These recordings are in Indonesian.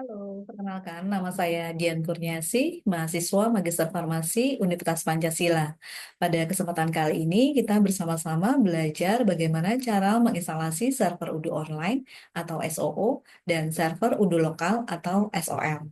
Halo, perkenalkan nama saya Dian Kurniasi, mahasiswa Magister Farmasi Universitas Pancasila. Pada kesempatan kali ini kita bersama-sama belajar bagaimana cara menginstalasi server UDU online atau SOO dan server UDU lokal atau SOL.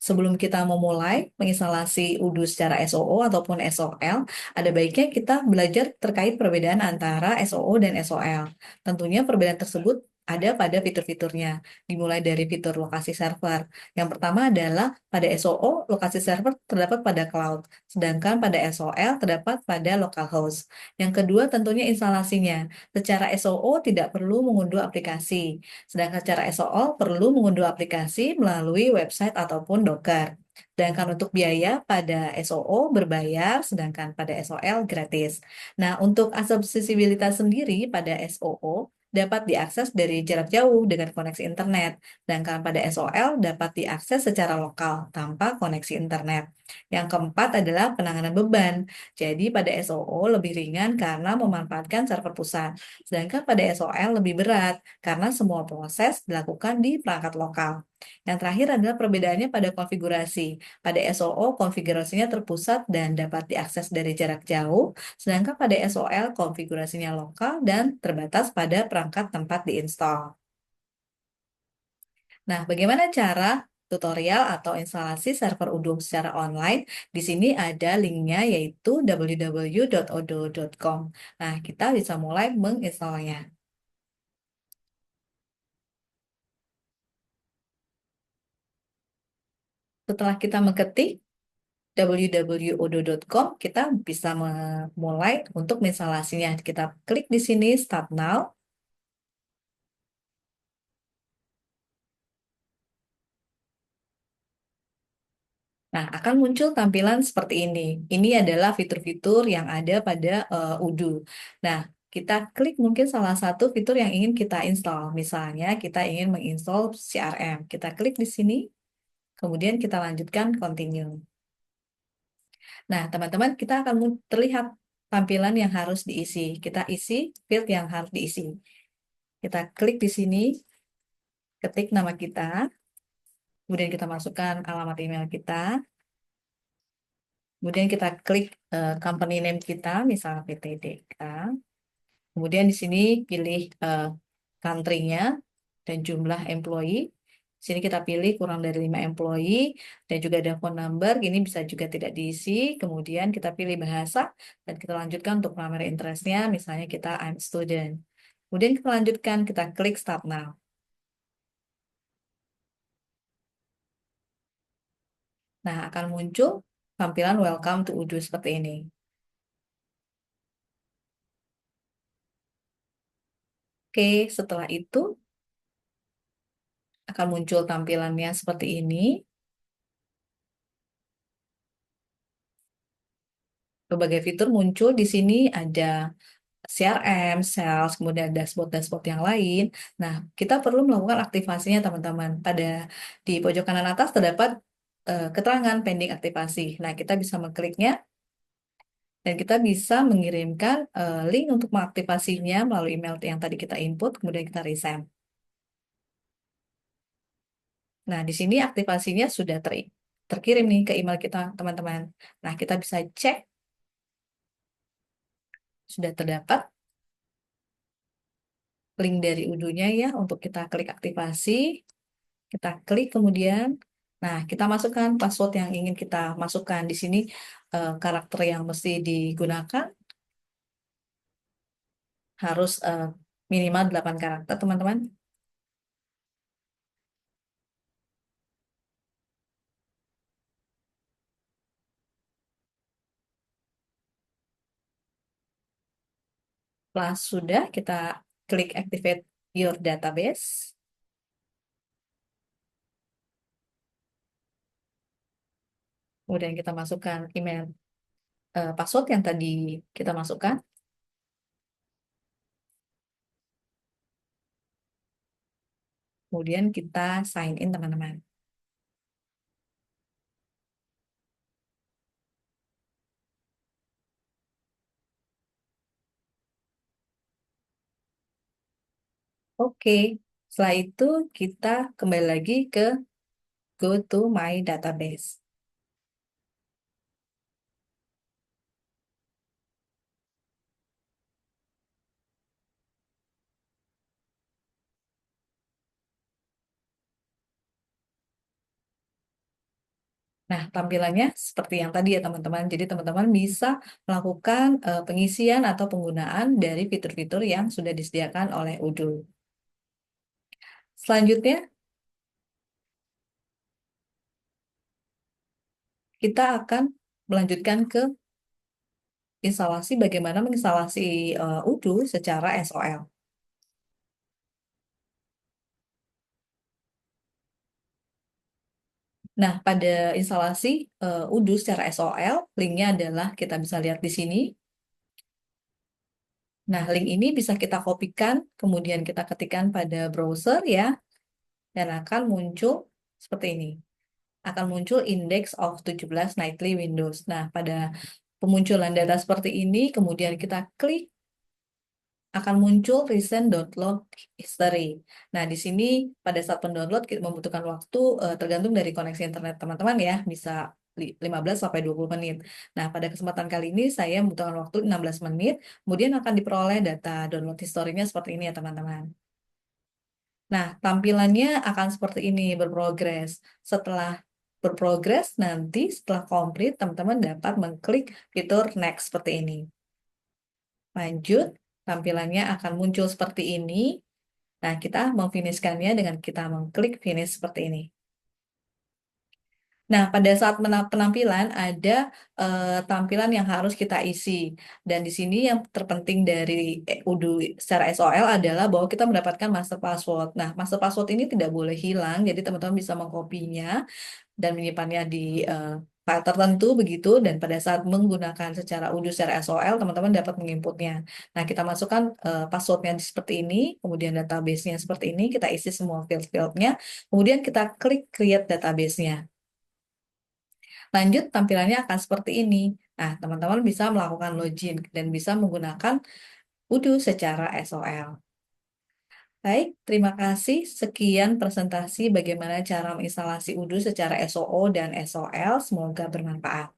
Sebelum kita memulai menginstalasi UDU secara SOO ataupun SOL, ada baiknya kita belajar terkait perbedaan antara SOO dan SOL. Tentunya perbedaan tersebut ada pada fitur-fiturnya, dimulai dari fitur lokasi server. Yang pertama adalah pada SOO, lokasi server terdapat pada cloud, sedangkan pada SOL terdapat pada localhost. Yang kedua tentunya instalasinya. Secara SOO tidak perlu mengunduh aplikasi. Sedangkan secara SOL perlu mengunduh aplikasi melalui website ataupun Docker. Sedangkan untuk biaya pada SOO berbayar, sedangkan pada SOL gratis. Nah, untuk aksesibilitas sendiri pada SOO dapat diakses dari jarak jauh dengan koneksi internet, sedangkan pada SOL dapat diakses secara lokal tanpa koneksi internet. Yang keempat adalah penanganan beban. Jadi pada SOO lebih ringan karena memanfaatkan server pusat, sedangkan pada SOL lebih berat karena semua proses dilakukan di perangkat lokal. Yang terakhir adalah perbedaannya pada konfigurasi. Pada SOO, konfigurasinya terpusat dan dapat diakses dari jarak jauh, sedangkan pada SOL, konfigurasinya lokal dan terbatas pada perangkat tempat diinstal. Nah, bagaimana cara tutorial atau instalasi server Udum secara online? Di sini ada linknya yaitu www.odo.com. Nah, kita bisa mulai menginstalnya. Setelah kita mengetik www.odo.com, kita bisa memulai untuk instalasinya. Kita klik di sini Start Now. Nah, akan muncul tampilan seperti ini. Ini adalah fitur-fitur yang ada pada Udo. Nah, kita klik mungkin salah satu fitur yang ingin kita install. Misalnya, kita ingin menginstall CRM. Kita klik di sini, kemudian kita lanjutkan continue. Nah, teman-teman, kita akan terlihat tampilan yang harus diisi. Kita isi field yang harus diisi. Kita klik di sini, ketik nama kita, kemudian kita masukkan alamat email kita, kemudian kita klik company name kita, misalnya PTDK, kemudian di sini pilih country-nya dan jumlah employee. Di sini kita pilih kurang dari 5 employee dan juga ada phone number, ini bisa juga tidak diisi. Kemudian kita pilih bahasa dan kita lanjutkan untuk primary interest-nya, misalnya kita I'm student. Kemudian kita lanjutkan, kita klik start now. Nah, akan muncul tampilan welcome to Udo seperti ini. Oke, setelah itu akan muncul tampilannya seperti ini. Berbagai fitur muncul di sini, ada CRM, sales, kemudian dashboard-dashboard yang lain. Nah, kita perlu melakukan aktivasinya, teman-teman. Di pojok kanan atas terdapat keterangan pending aktivasi. Nah, kita bisa mengkliknya dan kita bisa mengirimkan link untuk mengaktifasinya melalui email yang tadi kita input, kemudian kita resend. Nah, di sini aktivasinya sudah terkirim nih ke email kita, teman-teman. Nah, kita bisa cek sudah terdapat link dari Udunya ya untuk kita klik aktivasi. Kita klik kemudian, nah kita masukkan password yang ingin kita masukkan. Di sini karakter yang mesti digunakan harus minimal 8 karakter, teman-teman. Setelah sudah, kita klik activate your database. Kemudian kita masukkan email, password yang tadi kita masukkan. Kemudian kita sign in, teman-teman. Oke, Setelah itu kita kembali lagi ke go to my database. Nah, tampilannya seperti yang tadi ya teman-teman. Jadi teman-teman bisa melakukan pengisian atau penggunaan dari fitur-fitur yang sudah disediakan oleh Odoo. Selanjutnya, kita akan melanjutkan ke instalasi bagaimana menginstalasi Odoo secara SOL. Nah, pada instalasi Odoo secara SOL, linknya adalah kita bisa lihat di sini. Nah, link ini bisa kita kopikan, kemudian kita ketikkan pada browser ya, dan akan muncul seperti ini. Akan muncul index of 17 nightly windows. Nah, pada pemunculan data seperti ini, kemudian kita klik, akan muncul recent download history. Nah, di sini pada saat pendownload kita membutuhkan waktu tergantung dari koneksi internet teman-teman ya, bisa 15 sampai 20 menit. Nah, pada kesempatan kali ini saya membutuhkan waktu 16 menit, kemudian akan diperoleh data download historinya seperti ini ya teman-teman. Nah, tampilannya akan seperti ini, berprogres. Setelah berprogres, nanti setelah komplit, teman-teman dapat mengklik fitur next seperti ini. Lanjut, tampilannya akan muncul seperti ini. Nah, kita memfinishkannya dengan kita mengklik finish seperti ini. Nah, pada saat penampilan ada tampilan yang harus kita isi. Dan di sini yang terpenting dari Odoo secara SOL adalah bahwa kita mendapatkan master password. Nah, master password ini tidak boleh hilang, jadi teman-teman bisa mengkopinya dan menyimpannya di file tertentu begitu. Dan pada saat menggunakan secara Odoo secara SOL, teman-teman dapat menginputnya. Nah, kita masukkan passwordnya seperti ini, kemudian database-nya seperti ini, kita isi semua field-fieldnya, kemudian kita klik create database-nya. Lanjut, tampilannya akan seperti ini. Nah, teman-teman bisa melakukan login dan bisa menggunakan Odoo secara SOL. Baik, terima kasih. Sekian presentasi bagaimana cara menginstalasi Odoo secara SOO dan SOL. Semoga bermanfaat.